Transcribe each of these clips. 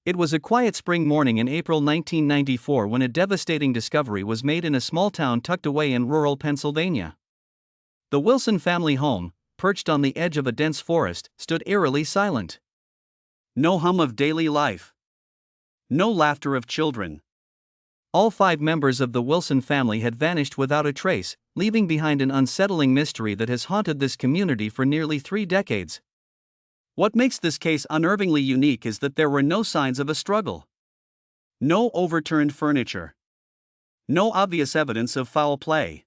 It was a quiet spring morning in April 1994 when a devastating discovery was made in a small town tucked away in rural Pennsylvania. The Wilson family home, perched on the edge of a dense forest, stood eerily silent. No hum of daily life. No laughter of children. All 5 members of the Wilson family had vanished without a trace, leaving behind an unsettling mystery that has haunted this community for nearly 3 decades. What makes this case unnervingly unique is that there were no signs of a struggle. No overturned furniture. No obvious evidence of foul play.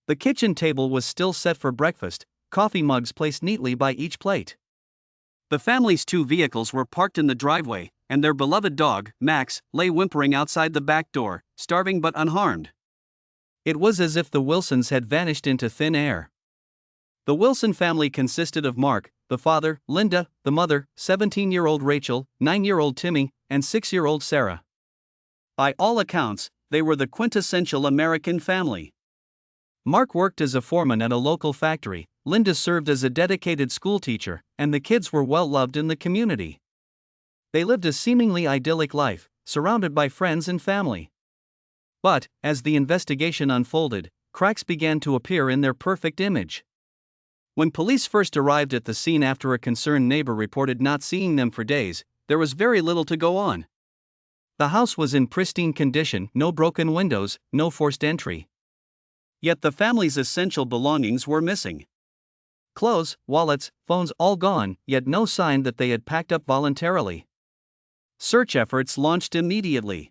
The kitchen table was still set for breakfast, coffee mugs placed neatly by each plate. The family's 2 vehicles were parked in the driveway, and their beloved dog, Max, lay whimpering outside the back door, starving but unharmed. It was as if the Wilsons had vanished into thin air. The Wilson family consisted of Mark, the father, Linda, the mother, 17-year-old Rachel, 9-year-old Timmy, and 6-year-old Sarah. By all accounts, they were the quintessential American family. Mark worked as a foreman at a local factory, Linda served as a dedicated schoolteacher, and the kids were well loved in the community. They lived a seemingly idyllic life, surrounded by friends and family. But, as the investigation unfolded, cracks began to appear in their perfect image. When police first arrived at the scene after a concerned neighbor reported not seeing them for days, there was very little to go on. The house was in pristine condition, no broken windows, no forced entry. Yet the family's essential belongings were missing. Clothes, wallets, phones all gone, yet no sign that they had packed up voluntarily. Search efforts launched immediately.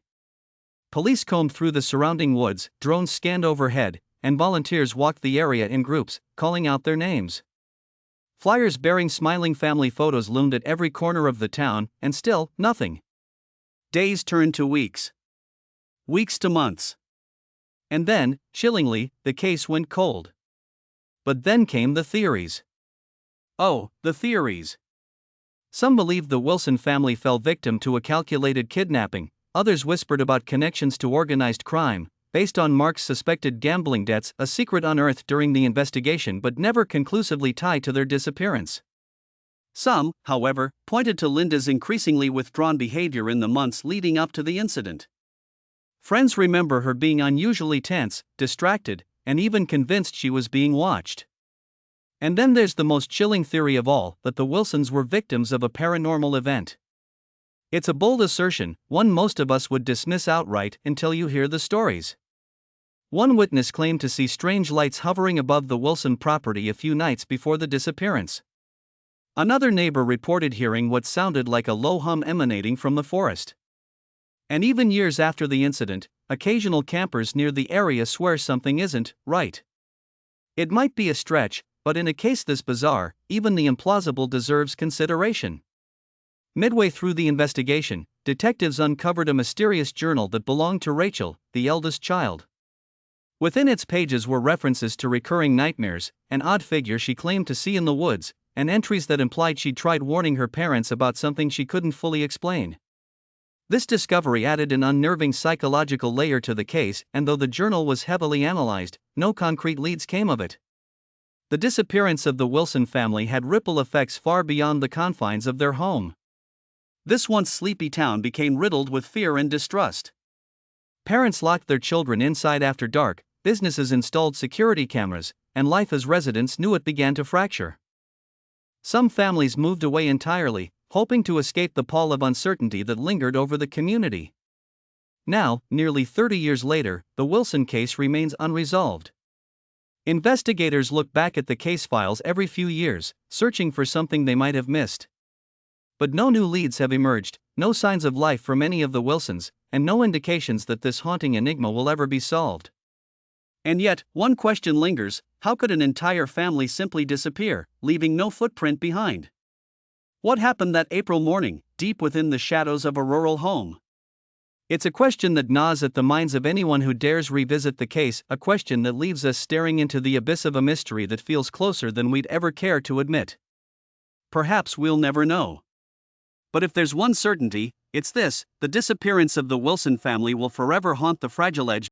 Police combed through the surrounding woods, drones scanned overhead, and volunteers walked the area in groups, calling out their names. Flyers bearing smiling family photos loomed at every corner of the town, and still, nothing. Days turned to weeks. Weeks to months. And then, chillingly, the case went cold. But then came the theories. Oh, the theories. Some believed the Wilson family fell victim to a calculated kidnapping, others whispered about connections to organized crime, based on Mark's suspected gambling debts, a secret unearthed during the investigation but never conclusively tied to their disappearance. Some, however, pointed to Linda's increasingly withdrawn behavior in the months leading up to the incident. Friends remember her being unusually tense, distracted, and even convinced she was being watched. And then there's the most chilling theory of all, that the Wilsons were victims of a paranormal event. It's a bold assertion, one most of us would dismiss outright until you hear the stories. One witness claimed to see strange lights hovering above the Wilson property a few nights before the disappearance. Another neighbor reported hearing what sounded like a low hum emanating from the forest. And even years after the incident, occasional campers near the area swear something isn't right. It might be a stretch, but in a case this bizarre, even the implausible deserves consideration. Midway through the investigation, detectives uncovered a mysterious journal that belonged to Rachel, the eldest child. Within its pages were references to recurring nightmares, an odd figure she claimed to see in the woods, and entries that implied she'd tried warning her parents about something she couldn't fully explain. This discovery added an unnerving psychological layer to the case, and though the journal was heavily analyzed, no concrete leads came of it. The disappearance of the Wilson family had ripple effects far beyond the confines of their home. This once sleepy town became riddled with fear and distrust. Parents locked their children inside after dark, businesses installed security cameras, and life as residents knew it began to fracture. Some families moved away entirely, hoping to escape the pall of uncertainty that lingered over the community. Now, nearly 30 years later, the Wilson case remains unresolved. Investigators look back at the case files every few years, searching for something they might have missed. But no new leads have emerged, no signs of life from any of the Wilsons, and no indications that this haunting enigma will ever be solved. And yet, one question lingers: how could an entire family simply disappear, leaving no footprint behind? What happened that April morning, deep within the shadows of a rural home? It's a question that gnaws at the minds of anyone who dares revisit the case, a question that leaves us staring into the abyss of a mystery that feels closer than we'd ever care to admit. Perhaps we'll never know. But if there's one certainty, it's this: the disappearance of the Wilson family will forever haunt the fragile edge